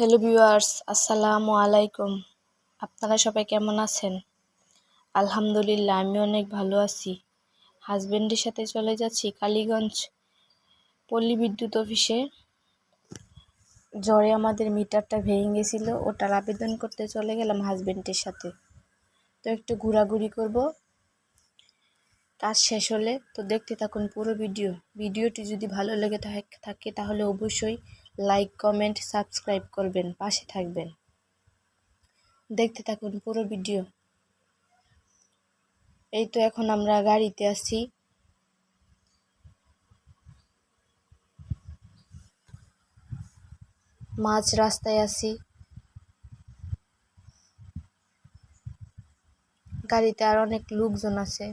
Hello viewers, আসসালামু আলাইকুম। আপনারা সবাই কেমন আছেন? আলহামদুলিল্লাহ, আমি অনেক ভালো আছি। হাজবেন্ডের সাথে চলে যাচ্ছি কালীগঞ্জ পল্লী বিদ্যুৎ অফিসে। জ্বরে আমাদের মিটারটা ভেঙে গেছিল, ওটার আবেদন করতে চলে গেলাম হাজবেন্ডের সাথে। তো একটু ঘোরাঘুরি করব, কাজ শেষ হলে। তো দেখতে থাকুন পুরো ভিডিওটি যদি ভালো লেগে থাকে তাহলে অবশ্যই লাইক, কমেন্ট, সাবস্ক্রাইব করবেন, পাশে থাকবেন। দেখতে থাকুন পুরো ভিডিও। এই তো এখন আমরা গাড়িতে আছি। মাঝ রাস্তায় আছি। গাড়িতে আর অনেক লোকজন আছে।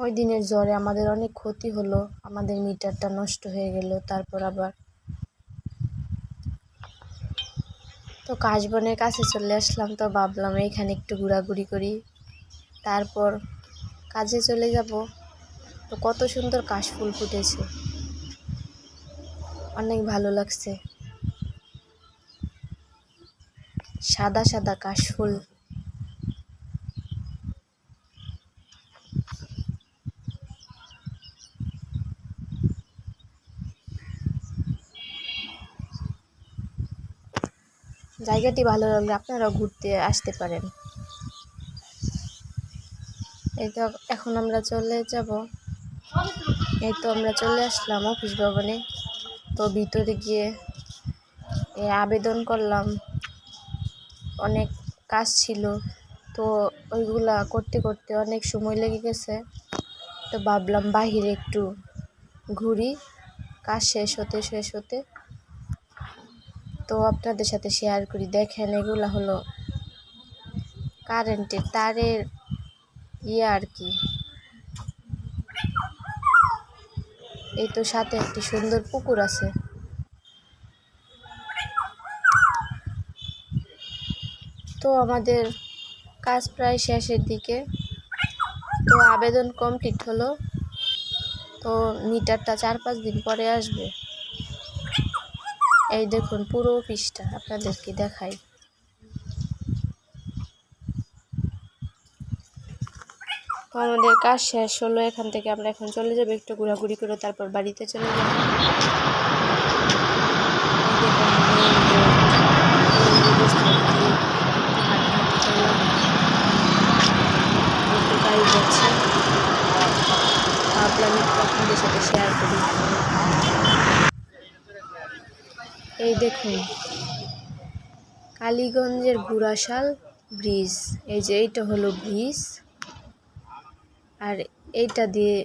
ওই দিনের জ্বরে আমাদের অনেক ক্ষতি হলো, আমাদের মিটারটা নষ্ট হয়ে গেল। তারপর আবার তো কাশবনের কাছে চলে আসলাম, তো ভাবলাম এইখানে একটু ঘোরাঘুরি করি, তারপর কাজে চলে যাব। তো কত সুন্দর কাশফুল ফুটেছে, অনেক ভালো লাগছে। সাদা সাদা কাশফুল। জায়গাটি ভালো লাগলে আপনারাও ঘুরতে আসতে পারেন। এই তো এখন আমরা চলে যাব। এই তো আমরা চলে আসলাম অফিস ভবনে। তো ভিতরে গিয়ে আবেদন করলাম, অনেক কাজ ছিল, তো ওইগুলা করতে করতে অনেক সময় লেগে গেছে। তো ভাবলাম বাহিরে একটু ঘুরি, কাজ শেষ হতে তো আপনাদের সাথে শেয়ার করি। দেখেন, এগুলা হলো কারেন্টের তারের আর কি। এই তো সাথে একটি সুন্দর পুকুর আছে। তো আমাদের কাজ প্রায় শেষের দিকে। তো আবেদন কমপ্লিট হলো। তো মিটারটা 4-5 দিন পরে আসবে। এই দেখুন পুরো অফিসটা আপনাদেরকে দেখাই। তো আমাদের কাজ শেষ হলো, এখান থেকে আমরা এখন চলে যাবো, একটু ঘোরাঘুরি করে তারপর বাড়িতে চলে যাব। গাড়ি যাচ্ছে, ভাবলাম একটু আপনাদের সাথে শেয়ার করি। এই দেখুন কালীগঞ্জের ঘোড়াশাল ব্রিজ। এই যে এইটা হলো ব্রিজ, আর এইটা দিয়ে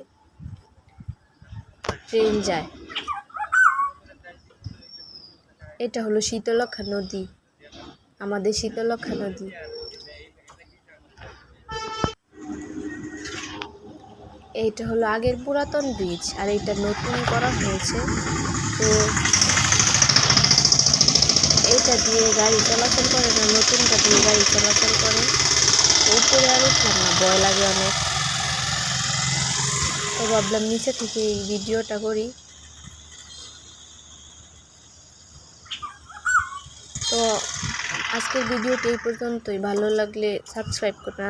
ট্রেন যায়। এটা হলো শীতলক্ষা নদী, আমাদের শীতলক্ষা নদী। এইটা হলো আগের পুরাতন ব্রিজ, আর এইটা নতুন করা হয়েছে। তো এইটা দিয়ে গাড়ি চলাচল করে না, নতুনটা দিয়ে গাড়ি চলাচল করে। উপরে আর উঠলাম না, ভয় লাগে অনেক। তো ভাবলাম নিচে থেকে এই ভিডিওটা করি। তো আজকের ভিডিওটি এই পর্যন্তই। ভালো লাগলে সাবস্ক্রাইব করবেন।